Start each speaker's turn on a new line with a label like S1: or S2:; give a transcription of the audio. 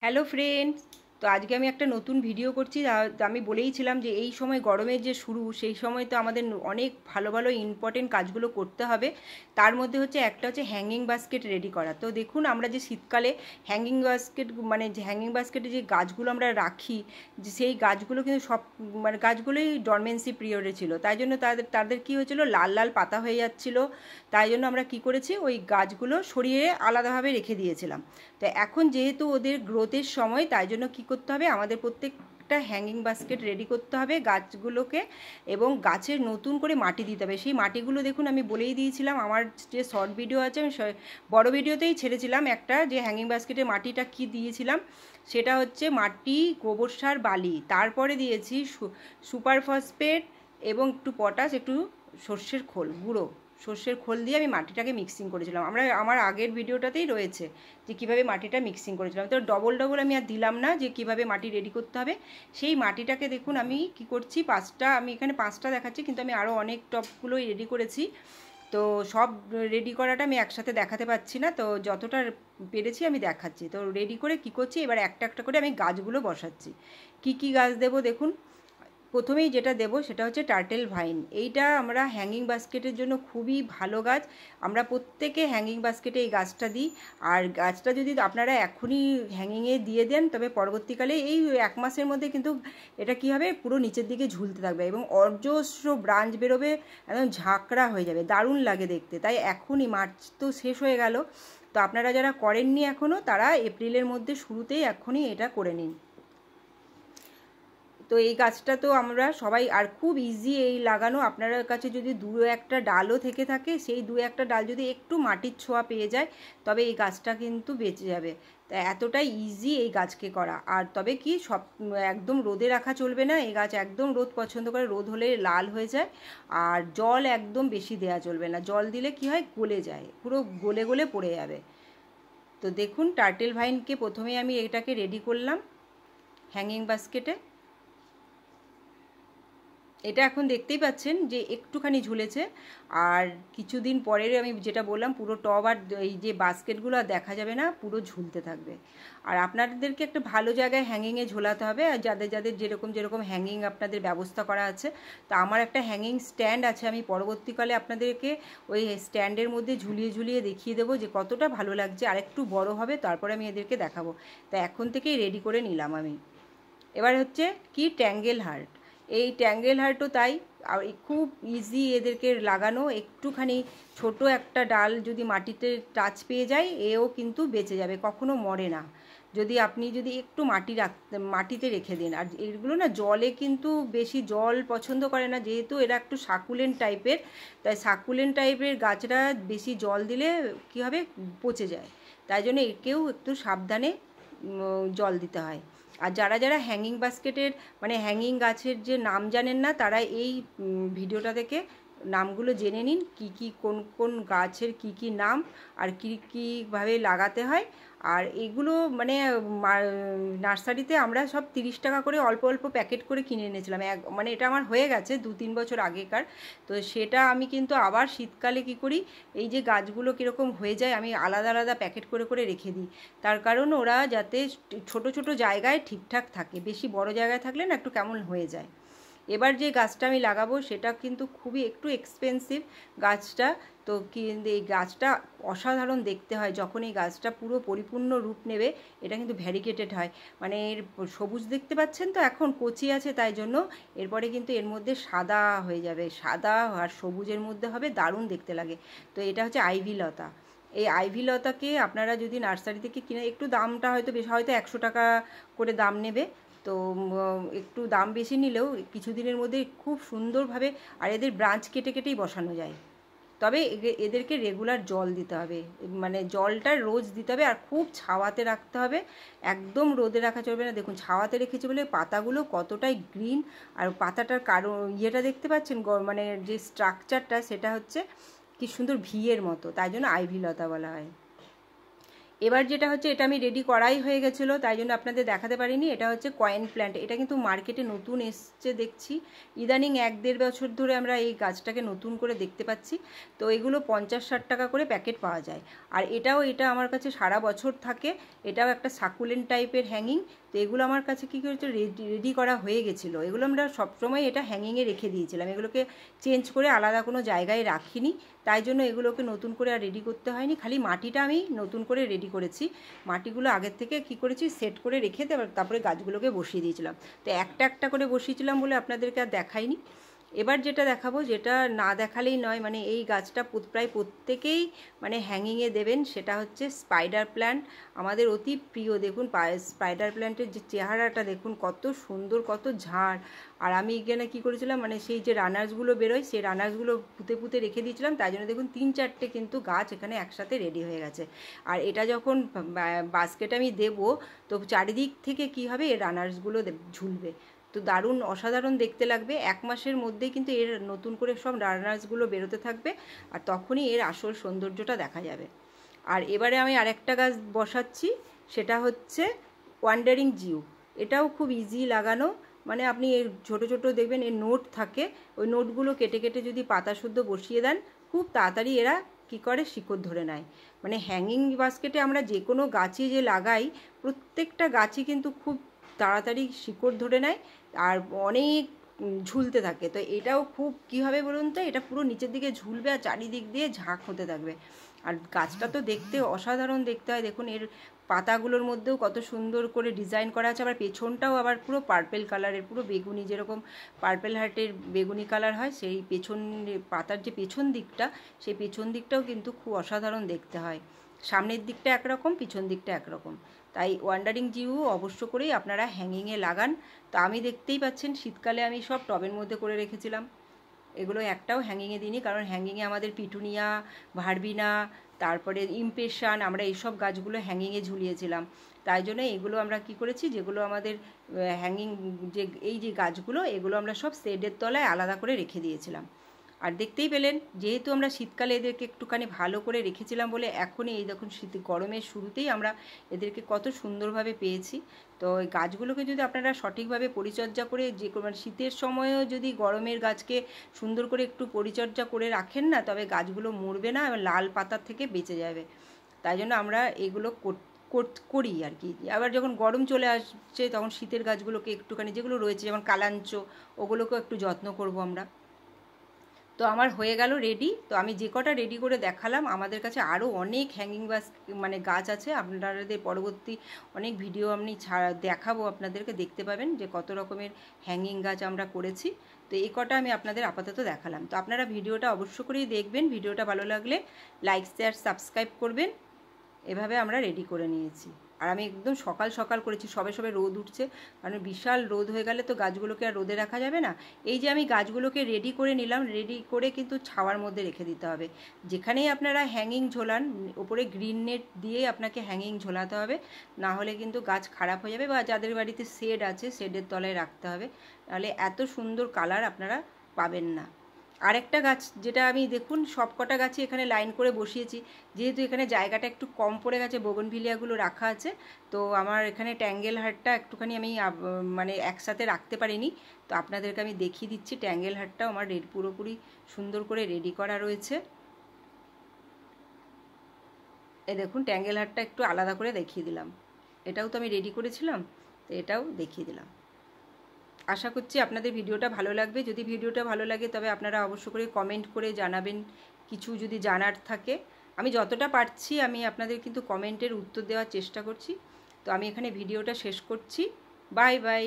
S1: Hello friends, তো আজকে আমি একটা নতুন ভিডিও করছি। আমি বলেইছিলাম যে এই সময় গরমের যে শুরু, সেই সময় তো আমাদের অনেক ভালো ভালো ইম্পর্টেন্ট কাজগুলো করতে হবে। তার মধ্যে হচ্ছে একটা হচ্ছে হ্যাঙ্গিং বাস্কেট রেডি করা। তো দেখুন, আমরা যে শীতকালে হ্যাঙ্গিং বাস্কেট মানে যে হ্যাঙ্গিং বাস্কেটে যে গাছগুলো আমরা রাখি, যে সেই গাছগুলো কিন্তু সব মানে গাছগুলোই ডরমেন্সি পিরিয়ডে ছিল। তাই জন্য তাদের তাদের কী হয়েছিল, লাল লাল পাতা হয়ে যাচ্ছিলো। তাই জন্য আমরা কি করেছি, ওই গাছগুলো সরিয়ে আলাদাভাবে রেখে দিয়েছিলাম। তো এখন যেহেতু ওদের গ্রোথের সময়, তাই জন্য কী করতে হবে, আমাদের প্রত্যেকটা হ্যাঙ্গিং বাস্কেট রেডি করতে হবে গাছগুলোকে, এবং গাছের নতুন করে মাটি দিতে হবে। সেই মাটিগুলো দেখুন, আমি বলেই দিয়েছিলাম, আমার যে শর্ট ভিডিও আছে, আমি বড় ভিডিওতেই ছেড়েছিলাম একটা, যে হ্যাঙ্গিং বাস্কেটের মাটিটা কি দিয়েছিলাম। সেটা হচ্ছে মাটি, গোবর সার, বালি, তারপরে দিয়েছি সুপার ফসফেট এবং একটু পটাশ, একটু সর্ষের খোল গুঁড়ো, সর্ষের খোল দিয়ে আমি মাটিটাকে মিক্সিং করেছিলাম। আমার আগের ভিডিওটাতেই রয়েছে যে কীভাবে মাটিটা মিক্সিং করেছিলাম। তো ডবল ডবল আমি আর দিলাম না, যে কীভাবে মাটি রেডি করতে হবে। সেই মাটিটাকে দেখুন আমি কি করছি, আমি এখানে 5টা দেখাচ্ছি, কিন্তু আমি আরও অনেক টবগুলোই রেডি করেছি। তো সব রেডি করাটা আমি একসাথে দেখাতে পাচ্ছি না, তো যতটা পেরেছি আমি দেখাচ্ছি। তো রেডি করে কি করছি, এবার একটা একটা করে আমি গাছগুলো বসাচ্ছি। কি কি গাছ দেবো দেখুন। প্রথমেই যেটা দেব সেটা হচ্ছে টার্টেল ভাইন। এইটা আমরা হ্যাঙ্গিং বাস্কেটের জন্য খুবই ভালো গাছ। আমরা প্রত্যেকে হ্যাঙ্গিং বাস্কেটে এই গাছটা দিই। আর গাছটা যদি আপনারা এখনই হ্যাঙ্গিংয়ে দিয়ে দেন, তবে পরবর্তীকালে এই 1 মাসের মধ্যে কিন্তু এটা কী হবে, পুরো নিচের দিকে ঝুলতে থাকবে এবং অজস্র ব্রাঞ্চ বেরোবে, একদম ঝাঁকড়া হয়ে যাবে, দারুণ লাগে দেখতে। তাই এখনই, মার্চ তো শেষ হয়ে গেল, তো আপনারা যারা করেননি এখনও, তারা এপ্রিলের মধ্যে শুরুতেই এখনই এটা করে নিন। তো এই গাছটা তো আমরা সবাই, আর খুব ইজি এই লাগানো। আপনার কাছে যদি 2-1টা ডালও থেকে থাকে, সেই 2-1টা ডাল যদি একটু মাটির ছোঁয়া পেয়ে যায়, তবে এই গাছটা কিন্তু বেঁচে যাবে। তা এতটাই ইজি এই গাছকে করা। আর তবে কি, সব একদম রোদে রাখা চলবে না, এই গাছ একদম রোদ পছন্দ করে, রোদ হলে লাল হয়ে যায়। আর জল একদম বেশি দেওয়া চলবে না, জল দিলে কি হয়, গলে যায়, পুরো গলে গলে পড়ে যাবে। তো দেখুন, টার্টেল ভাইনকে প্রথমে আমি এটাকে রেডি করলাম হ্যাঙ্গিং বাস্কেটে। এটা এখন দেখতেই পাচ্ছেন যে একটুখানি ঝুলেছে, আর কিছুদিন পরের আমি যেটা বললাম, পুরো টব আর এই যে বাস্কেটগুলো আর দেখা যাবে না, পুরো ঝুলতে থাকবে। আর আপনাদেরকে একটা ভালো জায়গায় হ্যাঙ্গিংয়ে ঝোলাতে হবে, আর যাদের যাদের যেরকম যেরকম হ্যাঙ্গিং আপনাদের ব্যবস্থা করা আছে। তো আমার একটা হ্যাঙ্গিং স্ট্যান্ড আছে, আমি পরবর্তীকালে আপনাদেরকে ওই স্ট্যান্ডের মধ্যে ঝুলিয়ে ঝুলিয়ে দেখিয়ে দেবো যে কতটা ভালো লাগছে। আর একটু বড় হবে, তারপরে আমি এদেরকে দেখাবো। তা এখন থেকেই রেডি করে নিলাম আমি। এবার হচ্ছে কি, ট্যাঙ্গেল হার্ট। এই ট্যাঙ্গেল হার্টও তাই, আর খুব ইজি এদেরকে লাগানো। একটুখানি ছোট একটা ডাল যদি মাটিতে টাচ পেয়ে যায়, এও কিন্তু বেঁচে যাবে, কখনো মরে না, যদি আপনি একটু মাটিতে রেখে দিন। আর এগুলো না জলে কিন্তু বেশি জল পছন্দ করে না, যেহেতু এরা একটু সাকুলেন্ট টাইপের। তাই সাকুলেন্ট টাইপের গাছরা বেশি জল দিলে কী হবে, পচে যায়। তাই জন্য একেও একটু সাবধানে জল দিতে হয়। আর যারা যারা হ্যাঙ্গিং বাস্কেটের মানে হ্যাঙ্গিং গাছের যে নাম জানেন না, তারা এই ভিডিওটা থেকে নামগুলো জেনে নিন, কি কি কোন কোন গাছের কি কি নাম, আর কী কীভাবে লাগাতে হয়। আর এগুলো মানে নার্সারিতে আমরা সব 30 টাকা করে অল্প অল্প প্যাকেট করে কিনে এনেছিলাম। মানে এটা আমার হয়ে গেছে 2-3 বছর আগেকার। তো সেটা আমি কিন্তু আবার শীতকালে কি করি, এই যে গাছগুলো কীরকম হয়ে যায়, আমি আলাদা আলাদা প্যাকেট করে করে রেখে দিই। তার কারণ ওরা যাতে ছোট ছোট জায়গায় ঠিকঠাক থাকে, বেশি বড় জায়গায় থাকলে না একটু কেমন হয়ে যায়। এবার যে গাছটা আমি লাগাবো সেটা কিন্তু খুবই একটু এক্সপেন্সিভ গাছটা। তো কিন্তু এই গাছটা অসাধারণ দেখতে হয় যখন এই গাছটা পুরো পরিপূর্ণ রূপ নেবে। এটা কিন্তু ভ্যারিগেটেড হয়, মানে এর সবুজ দেখতে পাচ্ছেন তো, এখন কচি আছে তাই জন্য। এরপরে কিন্তু এর মধ্যে সাদা হয়ে যাবে, সাদা আর সবুজের মধ্যে হবে, দারুণ দেখতে লাগে। তো এটা হচ্ছে আইভি লতা। এই আইভি লতাকে আপনারা যদি নার্সারি থেকে কিনে, একটু দামটা হয়তো বেশি, হয়তো 100 টাকা করে দাম নেবে। তো একটু দাম বেশি নিলেও কিছুদিনের মধ্যে খুব সুন্দরভাবে, আর এদের ব্রাঞ্চ কেটে কেটেই বসানো যায়। তবে এদেরকে রেগুলার জল দিতে হবে, মানে জলটা রোজ দিতে হবে, আর খুব ছাওয়াতে রাখতে হবে, একদম রোদে রাখা চলবে না। দেখুন ছাওয়াতে রেখেছি বলে পাতাগুলো কতটাই গ্রিন। আর পাতাটার কারণ ইয়েটা দেখতে পাচ্ছেন, মানে যে স্ট্রাকচারটা, সেটা হচ্ছে কি সুন্দর ভিয়ের মতো, তাই জন্য আইভি লতা বলা হয়। এবার যেটা হচ্ছে, এটা আমি রেডি করাই হয়ে গেছিলো, তাই জন্য আপনাদের দেখাতে পারিনি। এটা হচ্ছে কয়েন প্ল্যান্ট। এটা কিন্তু মার্কেটে নতুন এসছে দেখছি, ইদানিং 1-1.5 বছর ধরে আমরা এই গাছটাকে নতুন করে দেখতে পাচ্ছি। তো এগুলো 50-60 টাকা করে প্যাকেট পাওয়া যায়। আর এটা আমার কাছে সারা বছর থাকে। এটাও একটা সাকুলেন্ট টাইপের হ্যাঙ্গিং। তো এগুলো আমার কাছে কী করেছে, রেডি করা হয়ে গেছিলো। এগুলো আমরা সবসময় এটা হ্যাঙ্গিংয়ে রেখে দিয়েছিলাম, এগুলোকে চেঞ্জ করে আলাদা কোনো জায়গায় রাখিনি, তাই জন্য এগুলোকে নতুন করে আর রেডি করতে হয়নি। খালি মাটিটা আমি নতুন করে রেডি করেছি। মাটিগুলো আগের থেকে কি করেছি, সেট করে রেখে তারপরে গাছগুলোকে বসিয়ে দিয়েছিলাম। তো একটা একটা করে বসিয়েছিলাম বলে আপনাদেরকে আর দেখাইনি। এবার যেটা দেখাবো, যেটা না দেখালেই নয়, মানে এই গাছটা প্রায় প্রত্যেকেই মানে হ্যাঙ্গিংয়ে দেবেন, সেটা হচ্ছে স্পাইডার প্ল্যান্ট। আমাদের অতি প্রিয়। দেখুন স্পাইডার প্ল্যান্টের যে চেহারাটা দেখুন, কত সুন্দর, কত ঝাড়। আর আমি এখানে কী করেছিলাম, মানে সেই যে রানার্সগুলো বেরোয়, সেই রানার্সগুলো পুঁতে পুঁতে রেখে দিয়েছিলাম। তাই জন্য দেখুন 3-4টে কিন্তু গাছ এখানে একসাথে রেডি হয়ে গেছে। আর এটা যখন বাস্কেটে আমি দেবো, তো চারিদিক থেকে কি হবে, এই রানার্সগুলো ঝুলবে। তো দারুণ অসাধারণ দেখতে লাগবে। 1 মাসের মধ্যেই কিন্তু এর নতুন করে সব রানার্সগুলো বেরোতে থাকবে, আর তখনই এর আসল সৌন্দর্যটা দেখা যাবে। আর এবারে আমি আরেকটা গাছ বসাচ্ছি, সেটা হচ্ছে ওয়ান্ডারিং জিউ। এটাও খুব ইজি লাগানো, মানে আপনি এর ছোটো ছোটো দেখবেন এর নোট থাকে, ওই নোটগুলো কেটে কেটে যদি পাতা শুদ্ধ বসিয়ে দেন, খুব তাড়াতাড়ি এরা কী করে, শিকড় ধরে নেয়। মানে হ্যাঙ্গিং বাস্কেটে আমরা যে কোনো গাছে যে লাগাই, প্রত্যেকটা গাছই কিন্তু খুব তাড়াতাড়ি শিকড় ধরে নেয় আর অনেক ঝুলতে থাকে। তো এটাও খুব কী হবে বলুন তো, এটা পুরো নিচের দিকে ঝুলবে আর চারিদিক দিয়ে ঝাঁক হতে থাকবে। আর গাছটা তো দেখতে অসাধারণ দেখতে হয়। দেখুন এর পাতাগুলোর মধ্যেও কত সুন্দর করে ডিজাইন করা আছে। আবার পেছনটাও আবার পুরো পার্পেল কালারের, পুরো বেগুনি, যেরকম পার্পেল হার্টের বেগুনি কালার হয়, সেই পেছন পাতার যে পেছন দিকটা, সেই পেছন দিকটাও কিন্তু খুব অসাধারণ দেখতে হয়। সামনের দিকটা একরকম, পিছন দিকটা একরকম। তাই ওয়ান্ডারিং জিউ অবশ্য করেই আপনারা হ্যাঙ্গিংয়ে লাগান। তো আমি দেখতেই পাচ্ছেন শীতকালে আমি সব টবের মধ্যে করে রেখেছিলাম, এগুলো একটাও হ্যাঙ্গিংয়ে দিইনি, কারণ হ্যাঙ্গিংয়ে আমাদের পিটুনিয়া, ভার্বিনা, তারপরে ইমপেশান, আমরা এইসব গাছগুলো হ্যাঙ্গিংয়ে ঝুলিয়েছিলাম। তাই জন্য এগুলো আমরা কি করেছি, যেগুলো আমাদের হ্যাঙ্গিং, যে এই যে গাছগুলো, এগুলো আমরা সব শেডের তলায় আলাদা করে রেখে দিয়েছিলাম। আর দেখতেই পেলেন, যেহেতু আমরা শীতকালে এদেরকে একটুখানি ভালো করে রেখেছিলাম বলে এখনই এই দেখুন গরমের শুরুতেই আমরা এদেরকে কত সুন্দরভাবে পেয়েছি। তো এই গাছগুলোকে যদি আপনারা সঠিকভাবে পরিচর্যা করে, যে মানে শীতের সময়ও যদি গরমের গাছকে সুন্দর করে একটু পরিচর্যা করে রাখেন না, তবে গাছগুলো মরবে না এবং লাল পাতার থেকে বেঁচে যাবে। তাই জন্য আমরা এগুলো করি আর কি। আবার যখন গরম চলে আসছে, তখন শীতের গাছগুলোকে একটুখানি, যেগুলো রয়েছে যেমন কালাঞ্চ, ওগুলোকেও একটু যত্ন করব আমরা। তো আমার হয়ে গেল রেডি। তো আমি যে কটা রেডি করে দেখালাম, আমাদের কাছে আরও অনেক হ্যাঙ্গিং মানে গাছ আছে। আপনাদের পরবর্তী অনেক ভিডিও আমি দেখাবো, আপনাদেরকে দেখতে পাবেন যে কত রকমের হ্যাঙ্গিং গাছ আমরা করেছি। তো এই কটা আমি আপনাদের আপাতত দেখালাম। তো আপনারা ভিডিওটা অবশ্য করেই দেখবেন। ভিডিওটা ভালো লাগলে লাইক, শেয়ার, সাবস্ক্রাইব করবেন। এভাবে আমরা রেডি করে নিয়েছি। আর আমি একদম সকাল সকাল করেছি, সবে সবে রোদ উঠছে, কারণ বিশাল রোদ হয়ে গেলে তো গাছগুলোকে আর রোদে রাখা যাবে না। এই যে আমি গাছগুলোকে রেডি করে নিলাম, রেডি করে কিন্তু ছাওয়ার মধ্যে রেখে দিতে হবে। যেখানেই আপনারা হ্যাঙ্গিং ঝোলান, ওপরে গ্রিন নেট দিয়ে আপনাকে হ্যাঙ্গিং ঝোলাতে হবে, না হলে কিন্তু গাছ খারাপ হয়ে যাবে। বা যাদের বাড়িতে শেড আছে, শেডের তলায় রাখতে হবে, নাহলে এত সুন্দর কালার আপনারা পাবেন না। আরেকটা গাছ, যেটা আমি দেখুন সব কটা গাছই এখানে লাইন করে বসিয়েছি, যেহেতু এখানে জায়গাটা একটু কম পড়ে গেছে, বোগনভিলিয়াগুলো রাখা আছে। তো আমার এখানে ট্যাঙ্গেল হার্টটা একটুখানি আমি মানে একসাথে রাখতে পারিনি, তো আপনাদেরকে আমি দেখিয়ে দিচ্ছি। ট্যাঙ্গেল হার্টটাও আমার পুরোপুরি সুন্দর করে রেডি করা রয়েছে। এই দেখুন ট্যাঙ্গেল হার্টটা একটু আলাদা করে দেখিয়ে দিলাম, এটাও তো আমি রেডি করেছিলাম, তো এটাও দেখিয়ে দিলাম। আশা করছি আপনাদের ভিডিওটা ভালো লাগবে। যদি ভিডিওটা ভালো লাগে, তবে আপনারা অবশ্য করে কমেন্ট করে জানাবেন কিছু যদি জানার থাকে। আমি যতটা পারছি আমি আপনাদের কিন্তু কমেন্টের উত্তর দেওয়ার চেষ্টা করছি। তো আমি এখানে ভিডিওটা শেষ করছি। Bye bye.